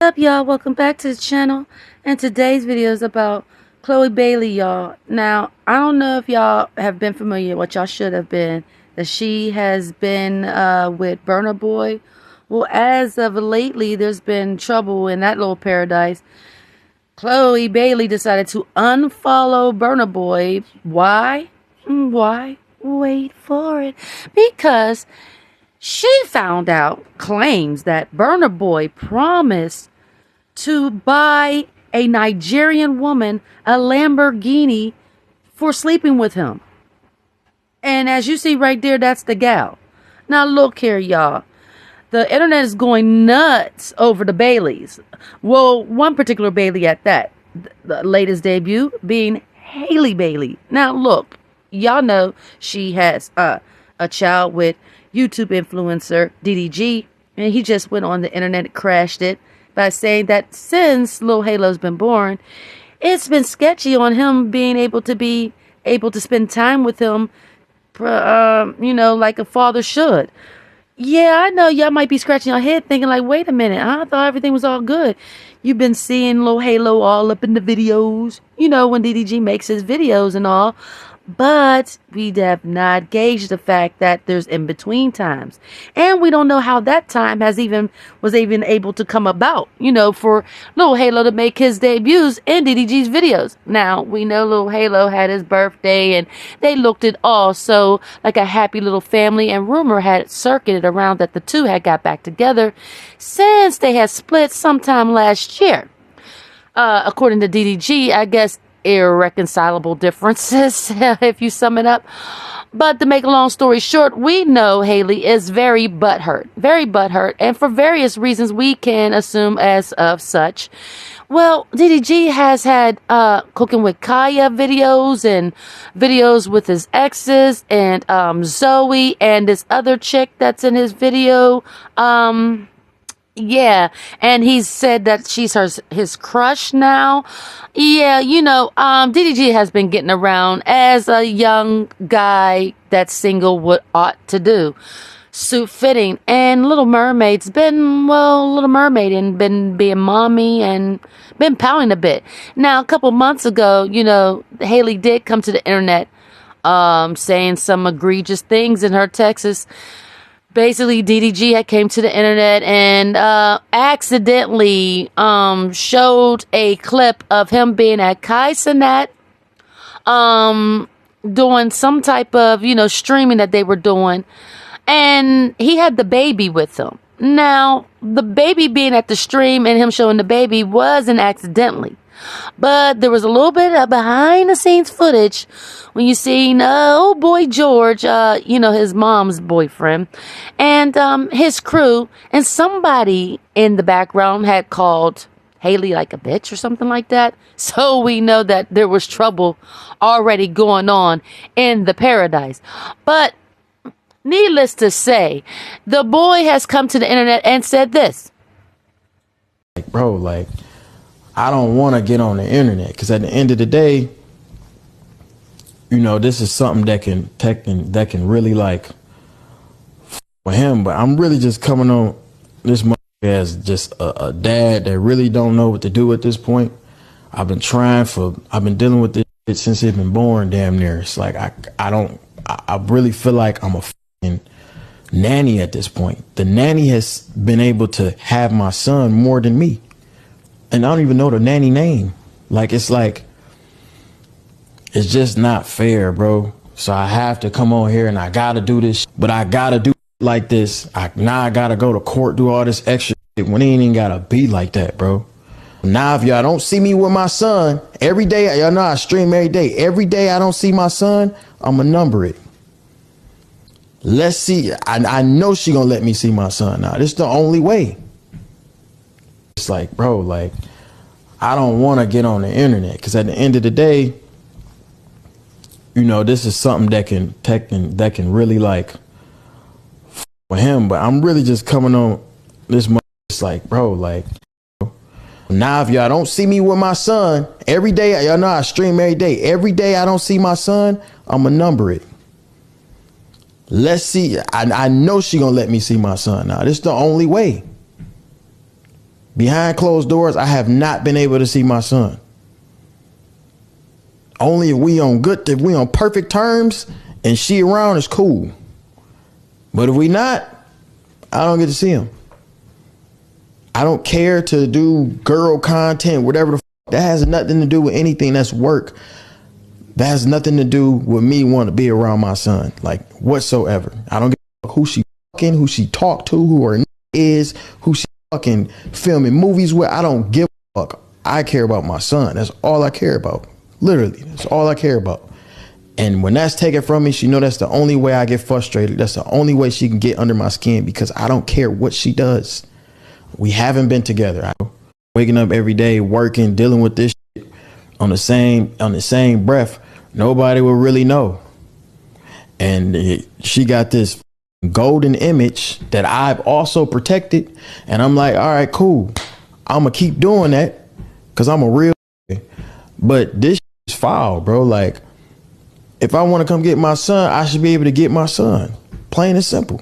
What's up, y'all? Welcome back to the channel. And today's video is about Chole Bailey, y'all. Now, I don't know if y'all have been familiar, what y'all should have been, that she has been with Burna Boy. Well, as of lately, there's been trouble in that little paradise. Chole Bailey decided to unfollow Burna Boy. Why? Why? Wait for it. Because she found out, claims that Burna Boy promised to buy a Nigerian woman a Lamborghini for sleeping with him. And as you see right there, that's the gal. Now look here, y'all. The internet is going nuts over the Baileys. Well, one particular Bailey at that. The latest debut being Halle Bailey. Now look, y'all know she has a child with YouTube influencer DDG. And he just went on the internet and crashed it by saying that since Lil Halo's been born, it's been sketchy on him being able to spend time with him, like a father should. Yeah, I know y'all might be scratching your head thinking like, wait a minute, I thought everything was all good. You've been seeing Lil Halo all up in the videos, when DDG makes his videos and all. But we have not gauged the fact that there's in-between times. And we don't know how that time was even able to come about, for Lil Halo to make his debuts in DDG's videos. Now, we know Lil Halo had his birthday and they looked at all so like a happy little family, and rumor had circuited around that the two had got back together since they had split sometime last year. According to DDG, I guess irreconcilable differences, if you sum it up. But to make a long story short, we know Halle is very butthurt, and for various reasons we can assume as of such. Well, DDG has had cooking with Kaya videos and videos with his exes and Zoe and this other chick that's in his video. Yeah, and he said that she's his crush now. Yeah, DDG has been getting around as a young guy that's single would ought to do. Suit fitting, and Little Mermaid's been, Little Mermaid and been being mommy and been pouting a bit. Now, a couple months ago, Halle did come to the internet saying some egregious things in her Texas. Basically, DDG had came to the internet and accidentally showed a clip of him being at Kai Cenat, doing some type of, streaming that they were doing. And he had the baby with him. Now, the baby being at the stream and him showing the baby wasn't accidentally. But there was a little bit of behind the scenes footage when you seen old boy George, his mom's boyfriend, and his crew, and somebody in the background had called Halle like a bitch or something like that. So we know that there was trouble already going on in the paradise. But needless to say, the boy has come to the internet and said this. Bro, I don't want to get on the internet because at the end of the day, this is something that can really for him. But I'm really just coming on this as just a dad that really don't know what to do at this point. I've been dealing with this shit since he's been born, damn near. It's like I really feel like I'm a fucking nanny at this point. The nanny has been able to have my son more than me. And I don't even know the nanny name. It's just not fair, bro. So I have to come on here and I gotta do this, but I gotta do it like this. Now I gotta go to court, do all this extra shit when it ain't even gotta be like that, bro. Now if y'all don't see me with my son every day, y'all know I stream every day. Every day I don't see my son, I'ma number it. Let's see. I know she gonna let me see my son now. This is the only way. It's bro, I don't want to get on the internet because at the end of the day, this is something that can really for him. But I'm really just coming on this. It's bro, now if y'all don't see me with my son every day, y'all know I stream every day. Every day I don't see my son, I'ma number it. Let's see. I know she gonna let me see my son now. This is the only way. Behind closed doors, I have not been able to see my son. Only if we on perfect terms and she around is cool. But if we not, I don't get to see him. I don't care to do girl content, whatever the fuck. That has nothing to do with anything that's work. That has nothing to do with me wanting to be around my son, like whatsoever. I don't give a fuck who she fucking, who she talk to, who her is, who she fucking filming movies with. I don't give a fuck. I care about my son. That's all I care about. Literally, that's all I care about. And when that's taken from me, she know that's the only way I get frustrated. That's the only way she can get under my skin, because I don't care what she does. We haven't been together. I'm waking up every day, working, dealing with this shit on the same breath. Nobody will really know. And she got this golden image that I've also protected. And I'm like, all right, cool. I'm going to keep doing that because I'm a real. But this is foul, bro. Like, if I want to come get my son, I should be able to get my son. Plain and simple.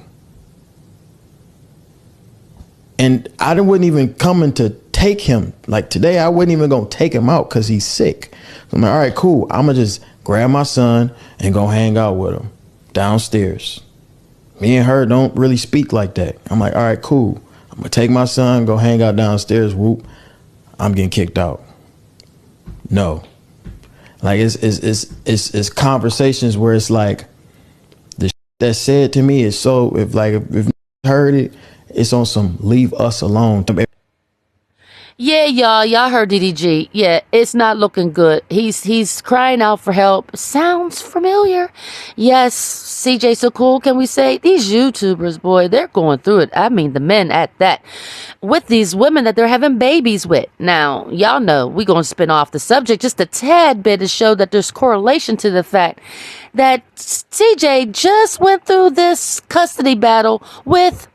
And I wasn't even coming to take him. Like today, I wasn't even going to take him out because he's sick. So I'm like, all right, cool. I'm going to just grab my son and go hang out with him downstairs. Me and her don't really speak like that. I'm like, all right, cool. I'm going to take my son, go hang out downstairs. Whoop. I'm getting kicked out. No. Like it's conversations where it's like the shit that's said to me is so, if heard it, it's on some leave us alone. Yeah, y'all heard DDG. Yeah, it's not looking good. He's crying out for help. Sounds familiar. Yes, CJ So Cool, can we say? These YouTubers, boy, they're going through it. I mean, the men at that. With these women that they're having babies with. Now, y'all know we're going to spin off the subject just a tad bit to show that there's correlation to the fact that CJ just went through this custody battle with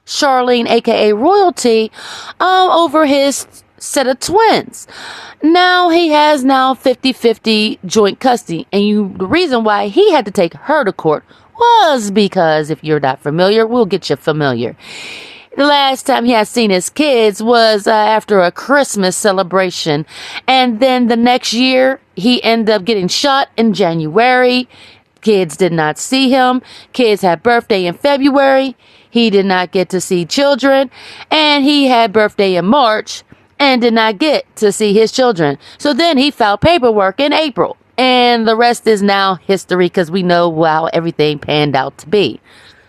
Charlene, aka Royalty, over his set of twins. Now he has 50-50 joint custody, and the reason why he had to take her to court was because, if you're not familiar, we'll get you familiar. The last time he had seen his kids was after a Christmas celebration, and then the next year he ended up getting shot in January. Kids did not see him. Kids had birthday in February. He did not get to see children, and he had birthday in March and did not get to see his children. So then he filed paperwork in April, and the rest is now history because we know how everything panned out to be.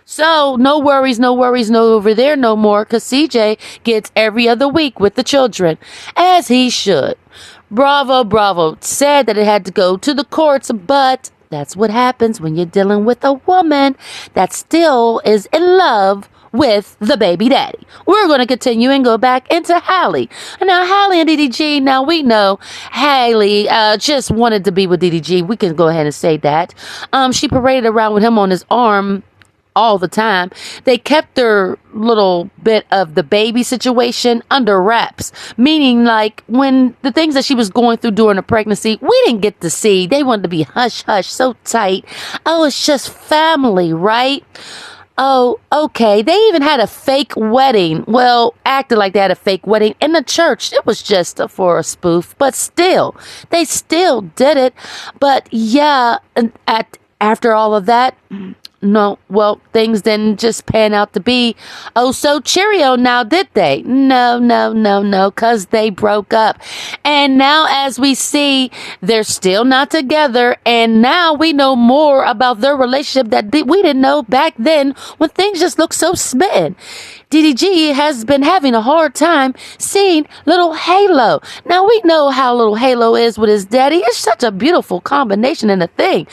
So no worries, no over there no more, because CJ gets every other week with the children, as he should. Bravo. Said that it had to go to the courts, but that's what happens when you're dealing with a woman that still is in love with the baby daddy. We're going to continue and go back into Halle. Now, Halle and DDG, now we know Halle just wanted to be with DDG. We can go ahead and say that. She paraded around with him on his arm all the time. They kept their little bit of the baby situation under wraps, meaning like when the things that she was going through during the pregnancy, we didn't get to see. They wanted to be hush so tight. Oh, it's just family, right? Oh, okay. They even had a fake wedding. Well, acted like they had a fake wedding in the church. It was just for a spoof, but still, they still did it. But yeah, after all of that, no, well, things didn't just pan out to be so cheerio now, did they? No, because they broke up. And now, as we see, they're still not together. And now we know more about their relationship that we didn't know back then when things just looked so smitten. DDG has been having a hard time seeing little Halo. Now, we know how little Halo is with his daddy. It's such a beautiful combination and a thing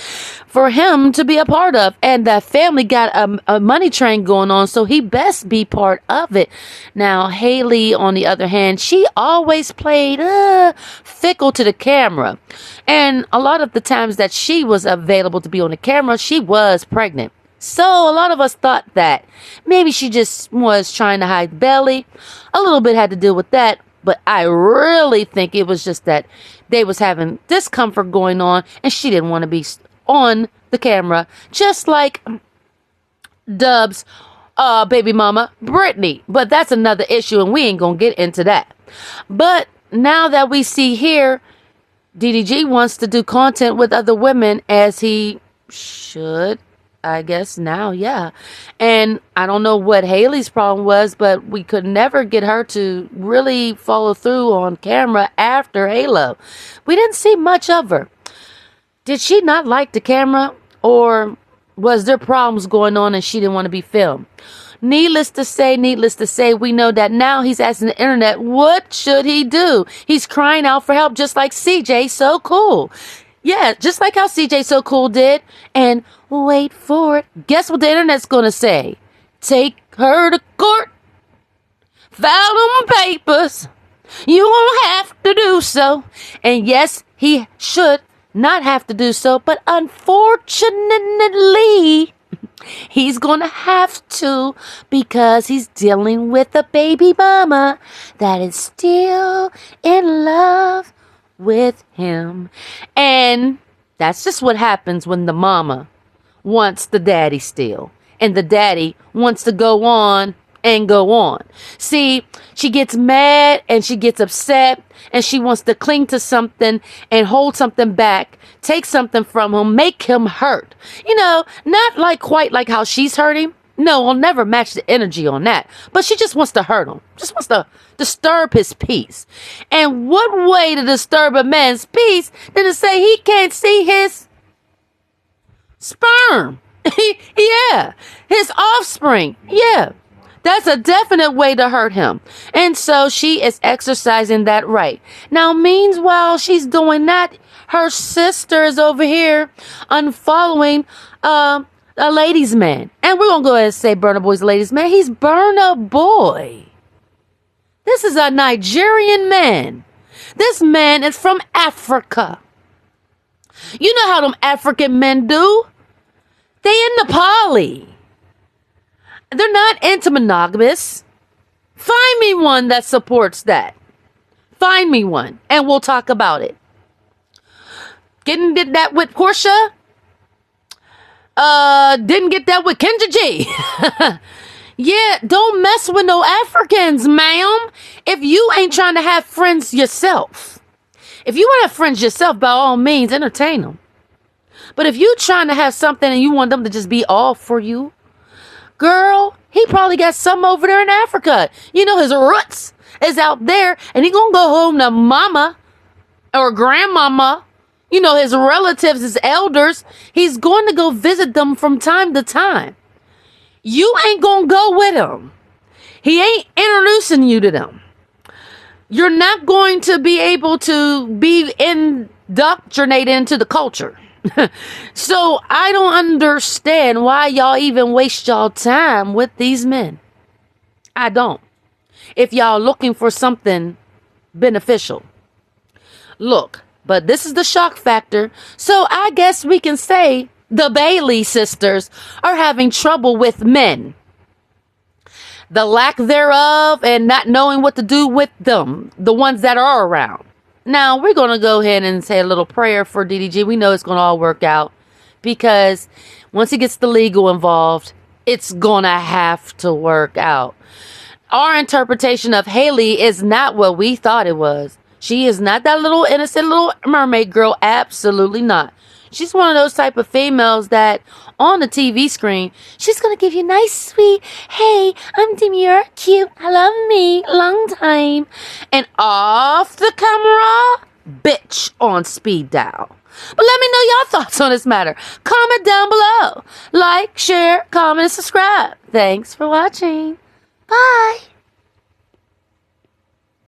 for him to be a part of. And that family got a money train going on, so he best be part of it. Now, Haley, on the other hand, she always played fickle to the camera. And a lot of the times that she was available to be on the camera, she was pregnant. So a lot of us thought that maybe she just was trying to hide the belly. A little bit had to do with that. But I really think it was just that they was having discomfort going on and she didn't want to be on the camera. Just like Dubs baby mama, Brittany. But that's another issue, and we ain't gonna get into that. But now that we see here, DDG wants to do content with other women, as he should, I guess now, yeah. And I don't know what Haley's problem was, but we could never get her to really follow through on camera after Halo. We didn't see much of her. Did she not like the camera, or was there problems going on and she didn't want to be filmed? Needless to say, we know that now he's asking the internet, what should he do? He's crying out for help, just like CJ So Cool. Yeah, just like how CJ So Cool did. And wait for it. Guess what the internet's going to say? Take her to court. File them papers. You won't have to do so. And yes, he should not have to do so. But unfortunately, he's going to have to, because he's dealing with a baby mama that is still in love with him. And that's just what happens when the mama wants the daddy still, and the daddy wants to go on and go on. See, she gets mad and she gets upset and she wants to cling to something and hold something back, take something from him, make him hurt. You know, not like quite like how she's hurting. No, we'll never match the energy on that. But she just wants to hurt him. Just wants to disturb his peace. And what way to disturb a man's peace than to say he can't see his sperm? Yeah, his offspring. Yeah. That's a definite way to hurt him. And so she is exercising that right. Now, meanwhile, she's doing that, her sister is over here unfollowing a ladies' man. And we're going to go ahead and say Burna Boy's a ladies' man. He's Burna Boy. This is a Nigerian man. This man is from Africa. You know how them African men do? They in the poly. They're not into monogamous. Find me one that supports that. Find me one, and we'll talk about it. Did that with Portia. Didn't get that with Kendra G. Yeah, don't mess with no Africans, ma'am. If you ain't trying to have friends yourself. If you want to have friends yourself, by all means, entertain them. But if you trying to have something and you want them to just be all for you, girl, he probably got some over there in Africa. You know, his roots is out there, and he gonna go home to mama or grandmama. You know, his relatives, his elders. He's going to go visit them from time to time. You ain't gonna go with him. He ain't introducing you to them. You're not going to be able to be indoctrinated into the culture. So I don't understand why y'all even waste y'all time with these men. I don't. If y'all looking for something beneficial. Look, but this is the shock factor. So I guess we can say the Bailey sisters are having trouble with men. The lack thereof, and not knowing what to do with them, the ones that are around. Now, we're going to go ahead and say a little prayer for DDG. We know it's going to all work out, because once he gets the legal involved, it's going to have to work out. Our interpretation of Haley is not what we thought it was. She is not that little innocent little mermaid girl. Absolutely not. She's one of those type of females that on the TV screen, she's going to give you nice, sweet, hey, I'm demure, cute, I love me, long time. And off the camera, bitch on speed dial. But let me know your thoughts on this matter. Comment down below. Like, share, comment, and subscribe. Thanks for watching. Bye.